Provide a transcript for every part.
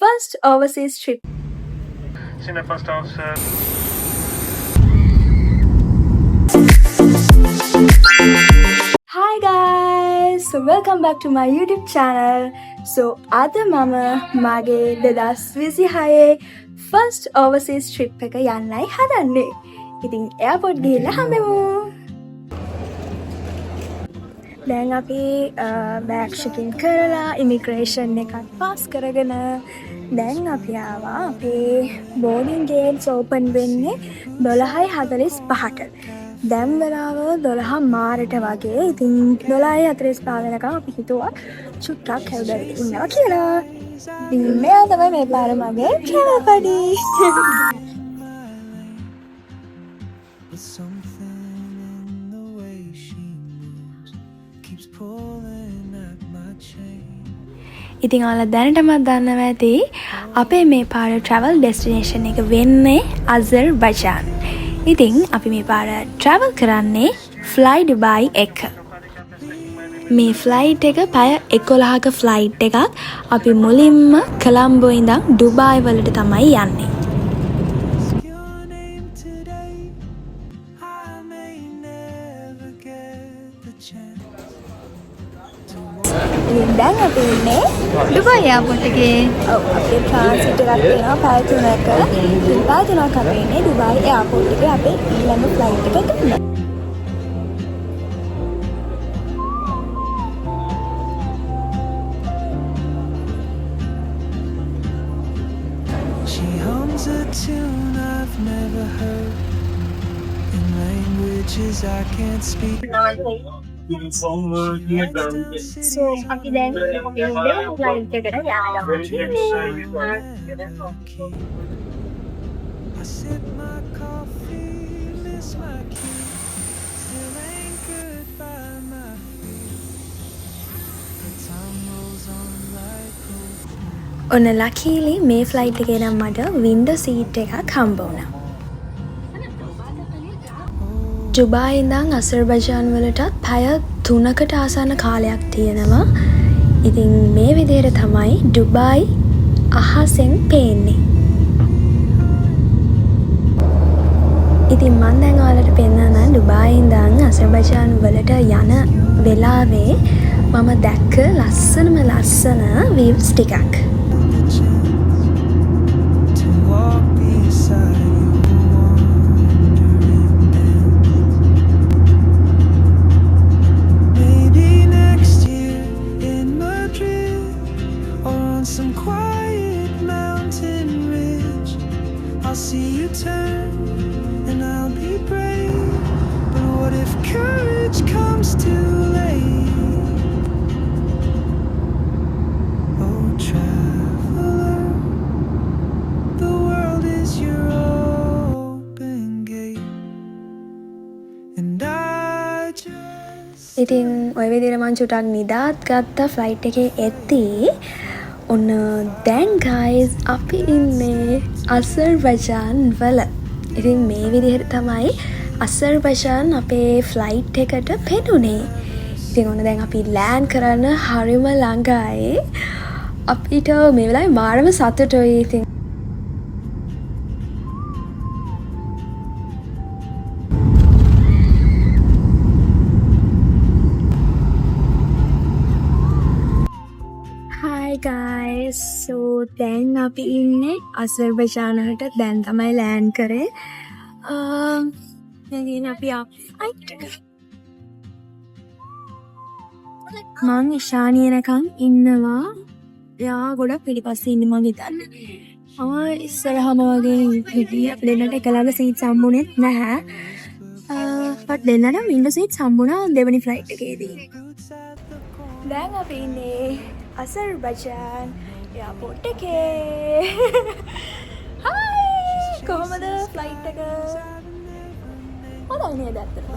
First overseas trip. Seen the first house. Hi guys! So welcome back to my YouTube channel. So අද මම මගේ 2026 first overseas trip එක යන්නයි හදන්නේ. ඉතින් airport ගිහිල්ලා හම්බෙමු. දැන් අපි bags checking කරලා immigration එකත් pass කරගෙන දැන් අපි ආවා අපේ boarding gates open වෙන්නේ 12:45ට. දැන් වෙලාව 12 මාරට වගේ. ඉතින් 12:45 වෙනකම් අපි හිතුවා චුට්ටක් හැවදලා ඉන්නවා කියලා. ඉතින් මෙයා තමයි මේ පාර මගේ travel buddy. ඉතින් ඔයාලා දැනටමත් දන්නවා ඇති අපේ මේ පාර travel destination එක වෙන්නේ අසර්බයිජාන්. ඉතින් අපි මේ පාර travel කරන්නේ fly Dubai එක. මේ flight එක පැය 11ක flight එකක්. අපි මුලින්ම කොලම්බෝ ඉඳන් ඩුබායි වලට තමයි යන්නේ. දැන් අපි ඉන්නේ ඩුබායි එයාපෝට් එකේ. ඔව් අපේ ට්‍රාන්සිට් එකක් තියෙනවා පැය 3ක. ඉතින් පැය 3ක් අපි ඉන්නේ ඩුබායි එයාපෝට් එකේ අපේ ඊළඟ ෆ්ලයිට් එක ගන්න. She hums a tune I've never heard in languages I can't speak. So අපි දැන් ඉන්නේ ෆ්ලයිට් එකට යනවා. I sip my coffee, miss my key, still anchored by my feet. The time rolls on like hope. ඔන්න ලකීලි මේ flight එකේ නම් මට වින්ඩෝ සීට් එකක් හම්බ වුණා. ඩුබායි ඉඳන් අසර්බයිජාන් වලටත් පැය 3කට ආසන්න කාලයක් තියෙනවා. ඉතින් මේ විදිහට තමයි ඩුබායි අහසෙන් පේන්නේ. ඉතින් මම දැන් ඔයාලට පෙන්නන්න ඩුබායි ඉඳන් අසර්බයිජාන් වලට යන වෙලාවේ මම දැක්ක ලස්සන views ටිකක්. To walk beside you, wandering then. Maybe next year in Madrid or on some quiet mountain ridge, I'll see you turn and I'll be brave. But what if courage comes too late? Oh, traveler, the world is your open gate, and I just ඉතින් ඔය විදිහට මං චුටක් නිදාත් ගත්ත flight එකේ එද්දී ඔන්න දැන් guys අපි ඉන්නේ අසර්බයිජාන් වල. ඉතින් මේ විදිහට තමයි අසර්බයිජාන් අපේ ෆ්ලයිට් එකට පෙනුනේ. ඉතින් ඔන්න දැන් අපි ලෑන්ඩ් කරන්න හරිම ළඟයි. අපිට මේ වෙලාවේ මාරම සතුටුයි. ඉතින් Hi guys. So දැන් අපි ඉන්නේ අසර්බයිජානට දැන් තමයි ලෑන්ඩ් කරේ. දැන් අපි ෆ්ලයිට් එක. මං ඉෂානියනකම් ඉන්නවා. එයා ගොඩක් පිටිපස්සේ ඉන්නේ මං හිතන්නේ. ඉස්සරහම වගේ හිටියේ අපි දෙන්නට එකලඟ සීට් හම්බුනේ නැහැ. but දෙන්නට වින්ඩෝ සීට් හම්බුණා දෙවෙනි ෆ්ලයිට් එකේදී. දැන් අපි ඉන්නේ අසර්බයිජාන් එයාපෝට් එකේ. හායි කොහමද ෆ්ලයිට් එක? හොඳයි නේද ඇත්තටම?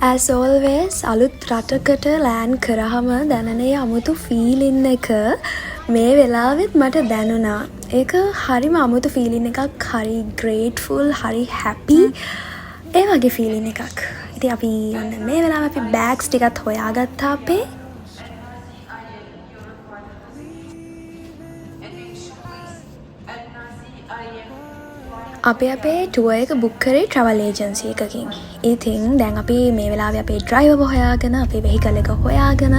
As always අලුත් රටකට ලෑන්ඩ් කරාම දැනනේ අමුතු ෆීලින් එක මේ වෙලාවෙත් මට දැනුණා. ඒක හරිම අමුතු ෆීලින් එකක්. හරි grateful, හරි happy. ඒ වගේ ෆීලින් එකක්. ඉතින් අපි ඔන්න මේ වෙලාවේ අපි බෑග්ස් ටිකත් හොයාගත්තා අපේ. අපේ ටුවර් එක බුක් කරේ ට්‍රැවල් ඒජන්සි එකකින්. ඉතින් දැන් අපි මේ වෙලාවේ අපේ ඩ්‍රයිවර් හොයාගෙන අපේ වෙහිකල් එක හොයාගෙන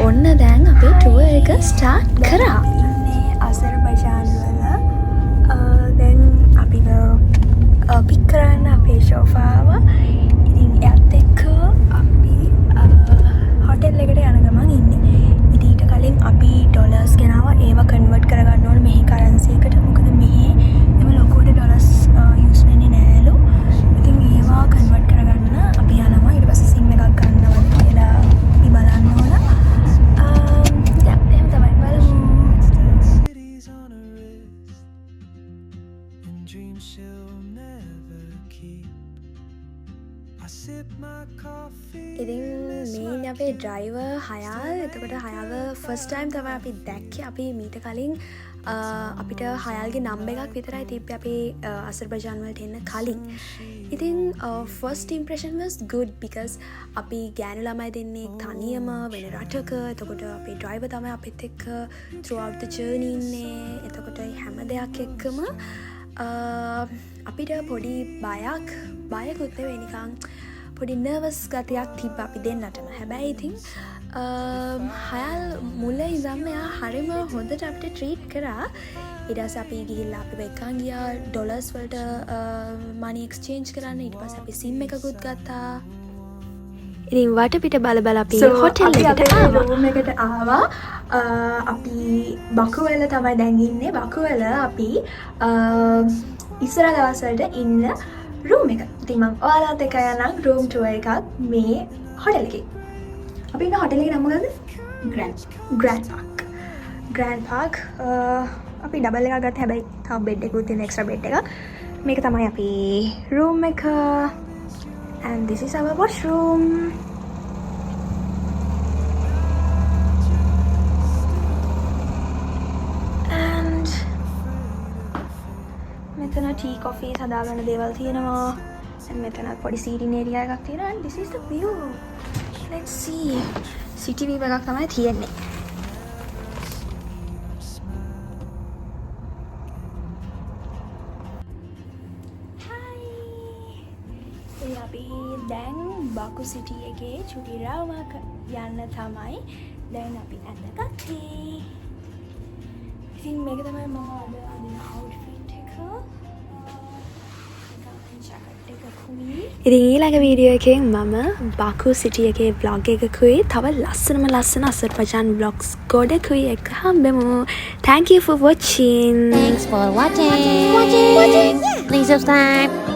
ඔන්න දැන් අපේ ටුවර් එක ස්ටාර්ට් කරා. ඉන්නේ අසර්බයිජාන් වල දැන් අපිව පික් කරන්න අපේ ෂෝෆාව. ඉතින් එයත් එක්ක අපි හොටෙල් එකට යන ගමන් ඉන්නේ. ඉතින් ඊට කලින් අපි ඩොලර්ස් ගෙනාවා. ඒව කන්වර්ට් කරගන්න ඕනේ මෙහි කරන්සි එකට. මොකද මෙහි එම ලොකුවට ඩොලර්ස් යූස් වෙන්නේ නෑලු. ඉතින් ඒවා කන්වර්ට් කරගන්න අපි යනවා. ඊට පස්සේ සිම් එකක් ගන්නවද කියලා අපි බලන්න ඕන. එහෙම තමයි බලමු. cities on a wrist, and dreams she'll never keep. I sip my coffee. ඉතින් මේ අපේ ඩ්‍රයිවර් හයාල්. එතකොට හයාව ෆස්ට් ටයිම් තමයි අපි දැක්කේ. අපි මීට කලින් අපිට හයාල්ගේ නම්බර් එකක් විතරයි තිබ්බේ අපි අසර්බයිජාන් වලට එන්න කලින්. ඉතින් first impression was good because අපි ගෑනු ළමයි දෙන්නේ තනියම වෙන රටක. එතකොට අපේ ඩ්‍රයිවර් තමයි අපිත් එක්ක throughout the journey ඉන්නේ. එතකොට හැම දෙයක් එක්කම අපිට පොඩි බයකුත් නෙවෙයි නිකන් පොඩි නර්වස් ගතියක් තිබ්බා අපි දෙන්නටම. හැබැයි ඉතින් හයල් මුල්ලේ ඉඳන්ම එයා හරිම හොඳට අපිට ට්‍රීට් කරා. ඊට පස්සේ අපි ගිහිල්ලා අපි වෙකන් ගියා ඩොලර්ස් වලට මනි එක්ස්චේන්ජ් කරන්න. ඊට පස්සේ අපි සිම් එකකුත් ගත්තා. ඉතින් වටපිට බල අපි හොටෙල් එකට ආවා. රූම් එකට ආවා. අපි බකුවල තමයි දැන් ඉන්නේ. බකුවල අපි ඉස්සර දවස් වලට ඉන්න රූම් එක. ඉතින් මම ඔයාලත් එක්ක යනම් රූම් ටුවර් එකක් මේ හොටෙල් එකේ. අපි ඉන්න හොටෙල් එකේ නම මොකද්ද? Grand Park. අපි ඩබල් එකක් ගත්තා. හැබැයි තව බෙඩ් එකකුත් තියෙන එක්ස්ට්‍රා බෙඩ් එකක්. මේක තමයි අපි රූම් එක. and this is our washroom. and මෙතන ටී කොෆී හදාගන්න දේවල් තියෙනවා. and මෙතන පොඩි සීටින් ඒරියා එකක් තියෙනවා. and this is the view. let's see. city view එකක් තමයි තියෙන්නේ. අපි දැන් බකු සිටි එකේ චුටි රාමක යන්න තමයි දැන් අපි ඇඳගත්තේ. ඉතින් මේක තමයි මම අද අඳින අවුට්ෆිට් එක. ඉතින් ඊළඟ වීඩියෝ එකෙන් මම බකු සිටි එකේ vlog එකකුයි තව ලස්සන අසර්බයිජාන් vlogs ගොඩකුයි එක හම්බෙමු. Thank you for watching. Thanks for watching. Please subscribe.